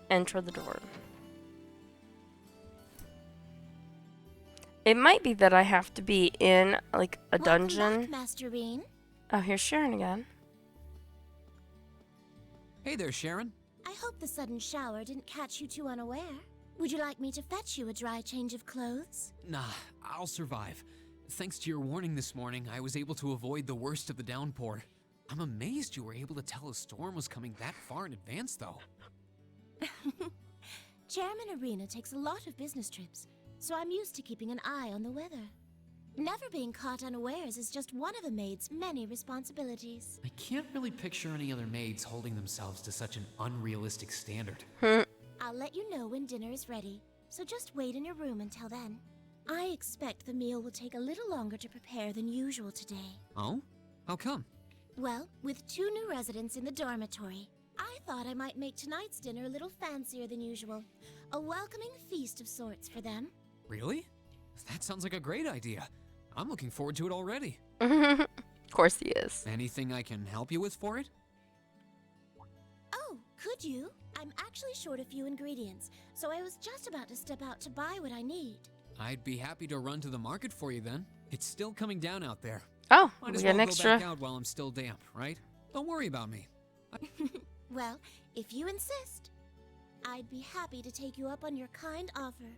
enter the door. It might be that I have to be in, like, a dungeon. Welcome back, Master Bean. Oh, here's Sharon again. Hey there, Sharon. I hope the sudden shower didn't catch you too unaware. Would you like me to fetch you a dry change of clothes? Nah, I'll survive. Thanks to your warning this morning, I was able to avoid the worst of the downpour. I'm amazed you were able to tell a storm was coming that far in advance, though. Chairman Arena takes a lot of business trips, so I'm used to keeping an eye on the weather. Never being caught unawares is just one of a maid's many responsibilities. I can't really picture any other maids holding themselves to such an unrealistic standard. I'll let you know when dinner is ready, so just wait in your room until then. I expect the meal will take a little longer to prepare than usual today. Oh? How come? Well, with 2 new residents in the dormitory, I thought I might make tonight's dinner a little fancier than usual. A welcoming feast of sorts for them. Really? That sounds like a great idea. I'm looking forward to it already. Of course he is. Anything I can help you with for it? Oh, could you? I'm actually short a few ingredients, so I was just about to step out to buy what I need. I'd be happy to run to the market for you then. It's still coming down out there. Oh, Might we as got well an go extra. back out while I'm still damp, right? Don't worry about me. Well, if you insist, I'd be happy to take you up on your kind offer.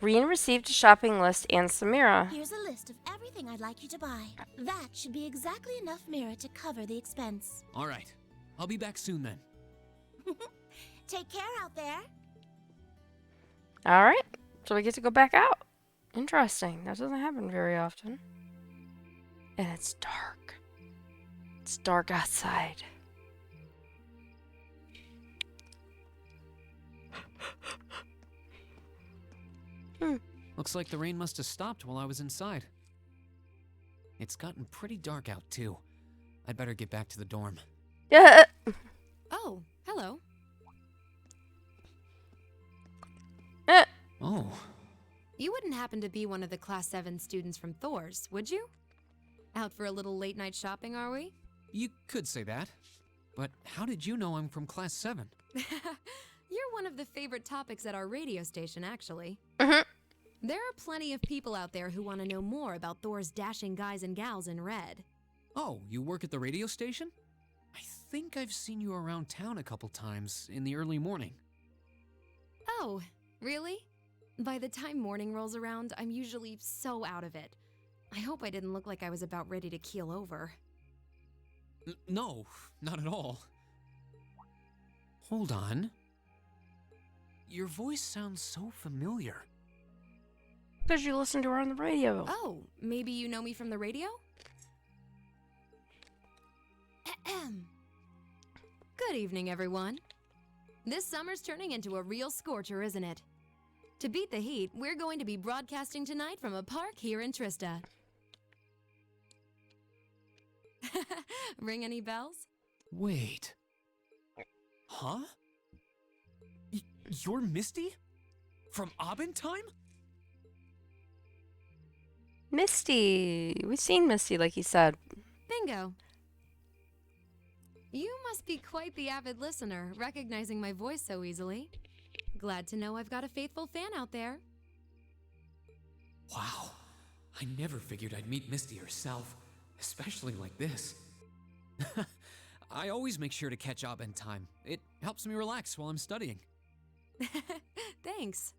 Rien received a shopping list and Samira. Here's a list of everything I'd like you to buy. That should be exactly enough Mira to cover the expense. All right. I'll be back soon then. Take care out there. All right, so we get to go back out. Interesting. That doesn't happen very often. And it's dark. It's dark outside. Looks like the rain must have stopped while I was inside. It's gotten pretty dark out too. I'd better get back to the dorm. Yeah. Oh, hello. Oh, You wouldn't happen to be one of the Class 7 students from Thor's, would you? Out for a little late-night shopping, are we? you could say that. But how did you know I'm from Class 7? You're one of the favorite topics at our radio station, actually. Mhm. There are plenty of people out there who want to know more about Thor's dashing guys and gals in red. Oh, you work at the radio station? I think I've seen you around town a couple times in the early morning. Oh, really? By the time morning rolls around, I'm usually so out of it. I hope I didn't look like I was about ready to keel over. No, not at all. Hold on. Your voice sounds so familiar. Because you listen to her on the radio. Oh, maybe you know me from the radio? Ahem. Good evening, everyone. This summer's turning into a real scorcher, isn't it? To beat the heat, we're going to be broadcasting tonight from a park here in Trista. Ring any bells? Wait. Huh? You're Misty? From Abendheim? Misty. We've seen Misty, like he said. Bingo. You must be quite the avid listener, recognizing my voice so easily. Glad to know I've got a faithful fan out there. Wow. I never figured I'd meet Misty herself, especially like this. I always make sure to catch Abendheim. It helps me relax while I'm studying. Thanks.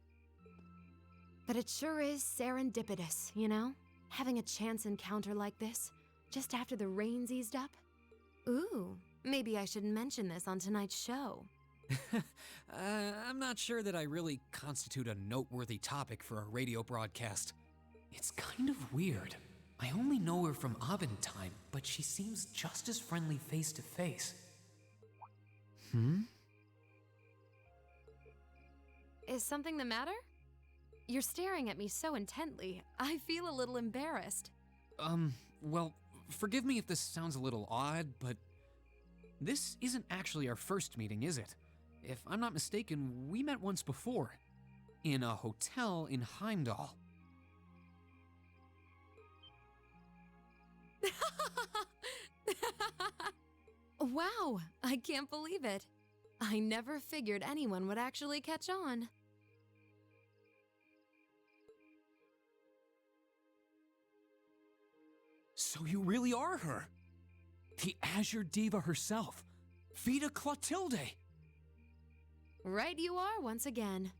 But it sure is serendipitous, you know? Having a chance encounter like this, just after the rain's eased up. Ooh, maybe I should mention this on tonight's show. I'm not sure that I really constitute a noteworthy topic for a radio broadcast. It's kind of weird. I only know her from Abendheim, but she seems just as friendly face to face. Is something the matter? You're staring at me so intently, I feel a little embarrassed. Well, forgive me if this sounds a little odd, but this isn't actually our first meeting, is it? If I'm not mistaken, we met once before, in a hotel in Heimdall. Wow, I can't believe it. I never figured anyone would actually catch on. So you really are her. The Azure Diva herself. Vita Clotilde. Right you are once again.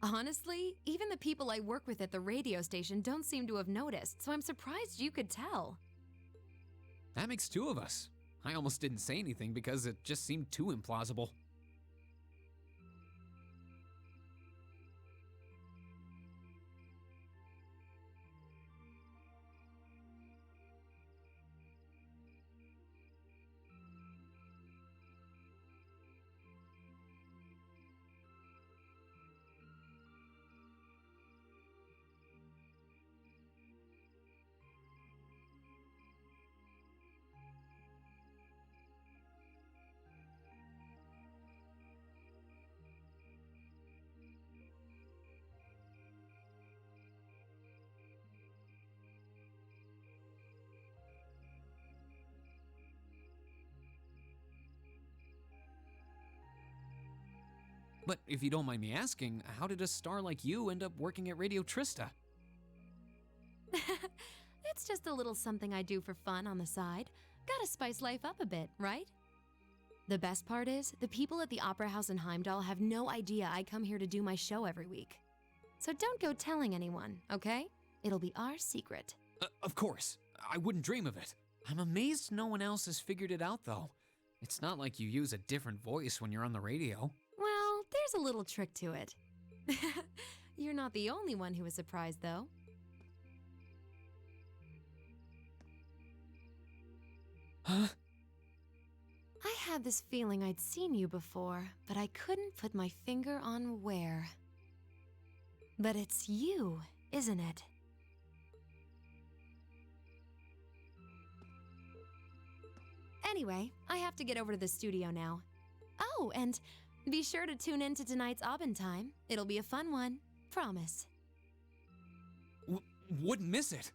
Honestly, even the people I work with at the radio station don't seem to have noticed, so I'm surprised you could tell. That makes two of us. I almost didn't say anything because it just seemed too implausible. But if you don't mind me asking, how did a star like you end up working at Radio Trista? It's just a little something I do for fun on the side. Gotta spice life up a bit, right? The best part is, the people at the Opera House in Heimdall have no idea I come here to do my show every week. So don't go telling anyone, okay? It'll be our secret. Of course. I wouldn't dream of it. I'm amazed no one else has figured it out, though. It's not like you use a different voice when you're on the radio. Well, there's a little trick to it. You're not the only one who was surprised, though. Huh? I had this feeling I'd seen you before, but I couldn't put my finger on where. But it's you, isn't it? Anyway, I have to get over to the studio now. Oh, and be sure to tune in to tonight's Abend time. It'll be a fun one. Promise. Wouldn't miss it.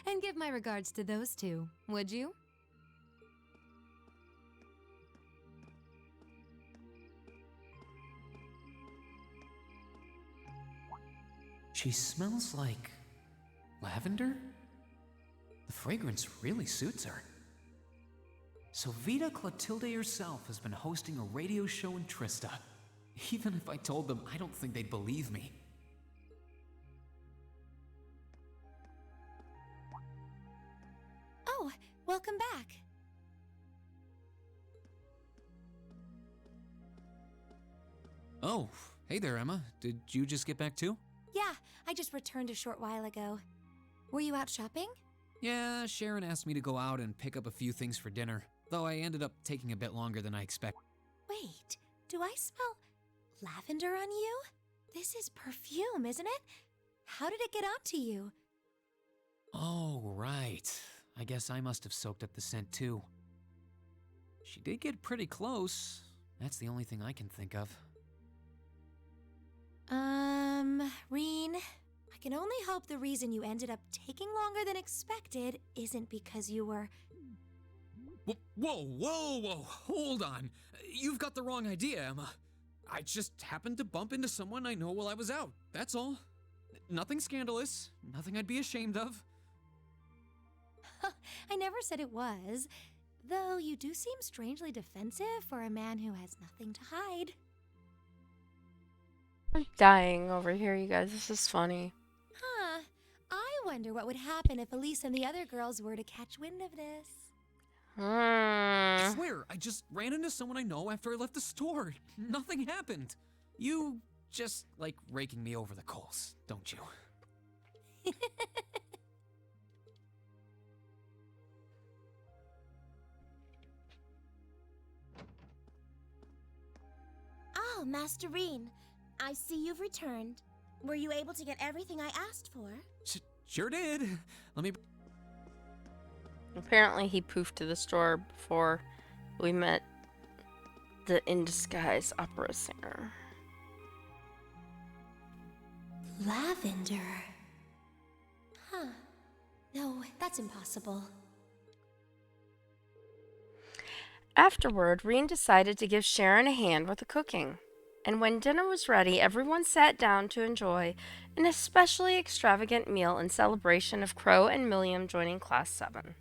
And give my regards to those two, would you? She smells like lavender? The fragrance really suits her. So Vita Clotilde herself has been hosting a radio show in Trista. Even if I told them, I don't think they'd believe me. Oh, welcome back. Oh, hey there, Emma. Did you just get back too? Yeah, I just returned a short while ago. Were you out shopping? Yeah, Sharon asked me to go out and pick up a few things for dinner, though I ended up taking a bit longer than I expected. Wait, do I smell lavender on you? This is perfume, isn't it? How did it get onto you? Oh, right. I guess I must have soaked up the scent too. She did get pretty close. That's the only thing I can think of. Reen, I can only hope the reason you ended up taking longer than expected isn't because you were... Whoa, hold on. You've got the wrong idea, Emma. I just happened to bump into someone I know while I was out, that's all. Nothing scandalous, nothing I'd be ashamed of. I never said it was. Though you do seem strangely defensive for a man who has nothing to hide. I'm dying over here, you guys. This is funny. Huh. I wonder what would happen if Elise and the other girls were to catch wind of this. I swear, I just ran into someone I know after I left the store. Nothing happened. You just like raking me over the coals, don't you? Oh, Master Reen, I see you've returned. Were you able to get everything I asked for? Sure did. Let me... Apparently he poofed to the store before we met the in disguise opera singer. Lavender. Huh. No, that's impossible. Afterward, Reen decided to give Sharon a hand with the cooking. And when dinner was ready, everyone sat down to enjoy an especially extravagant meal in celebration of Crow and Milliam joining Class 7.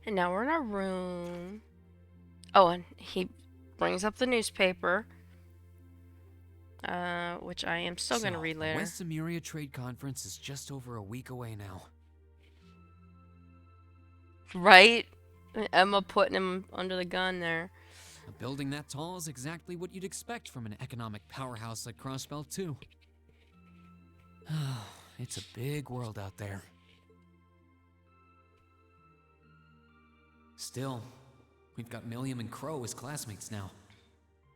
And now we're in our room. Oh, and he brings up the newspaper, which I am still going to read The later. West Emuria Trade Conference is just over a week away now. Right? Emma putting him under the gun there. A building that tall is exactly what you'd expect from an economic powerhouse like Crossbelt, too. It's a big world out there. Still, we've got Milliam and Crow as classmates now.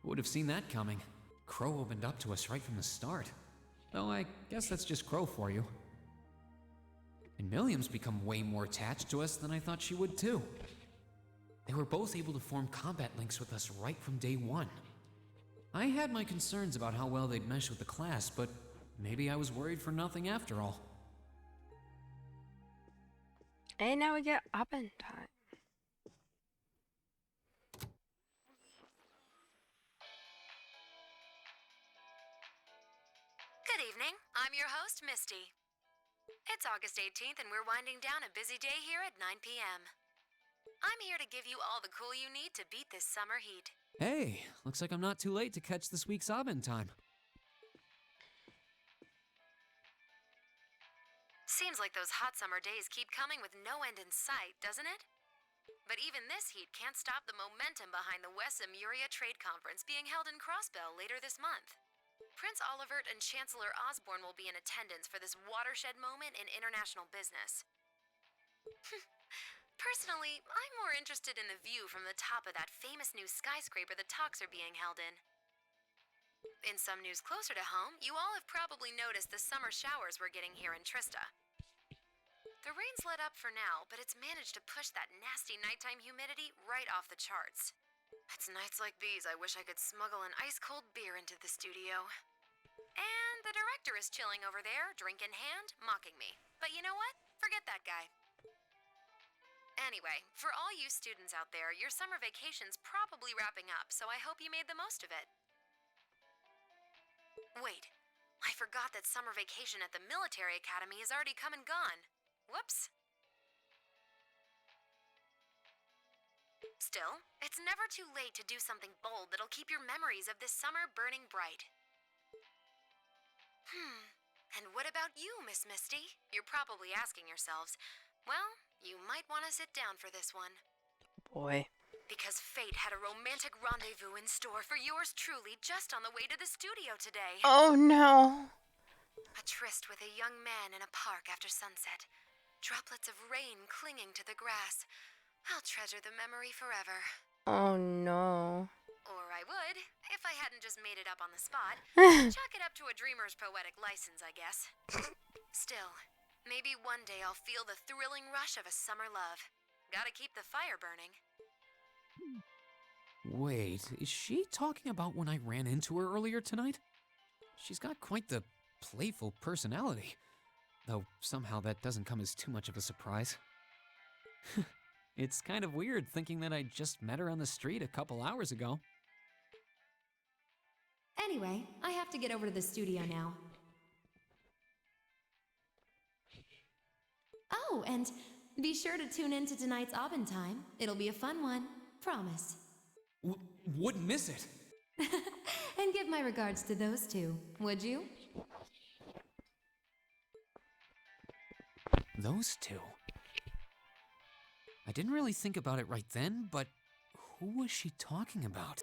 Who would have seen that coming? Crow opened up to us right from the start. Though I guess that's just Crow for you. And Milliam's become way more attached to us than I thought she would, too. They were both able to form combat links with us right from day one. I had my concerns about how well they'd mesh with the class, but maybe I was worried for nothing after all. And now we get Abend time. Good evening. I'm your host, Misty. It's August 18th, and we're winding down a busy day here at 9 p.m. I'm here to give you all the cool you need to beat this summer heat. Hey, looks like I'm not too late to catch this week's Abend time. Seems like those hot summer days keep coming with no end in sight, doesn't it? But even this heat can't stop the momentum behind the West Emuria Trade Conference being held in Crossbell later this month. Prince Olivert and Chancellor Osborne will be in attendance for this watershed moment in international business. Personally, I'm more interested in the view from the top of that famous new skyscraper the talks are being held in. In some news closer to home, you all have probably noticed the summer showers we're getting here in Trista. The rain's let up for now, but it's managed to push that nasty nighttime humidity right off the charts. It's nights like these I wish I could smuggle an ice-cold beer into the studio. And the director is chilling over there, drink in hand, mocking me. But you know what? Forget that guy. Anyway, for all you students out there, your summer vacation's probably wrapping up, so I hope you made the most of it. Wait, I forgot that summer vacation at the military academy has already come and gone. Whoops. Still, it's never too late to do something bold that'll keep your memories of this summer burning bright. And what about you, Miss Misty? You're probably asking yourselves, well, you might want to sit down for this one. Boy. Because fate had a romantic rendezvous in store for yours truly just on the way to the studio today. Oh no. A tryst with a young man in a park after sunset. Droplets of rain clinging to the grass. I'll treasure the memory forever. Oh no. Or I would, if I hadn't just made it up on the spot. Chalk it up to a dreamer's poetic license, I guess. Still, maybe one day I'll feel the thrilling rush of a summer love. Gotta keep the fire burning. Wait, is she talking about when I ran into her earlier tonight? She's got quite the playful personality. Though somehow that doesn't come as too much of a surprise. It's kind of weird thinking that I just met her on the street a couple hours ago. Anyway, I have to get over to the studio now. Oh, and be sure to tune in to tonight's Abend time. It'll be a fun one. Promise. Wouldn't miss it. And give my regards to those two, would you? Those two? I didn't really think about it right then, but who was she talking about?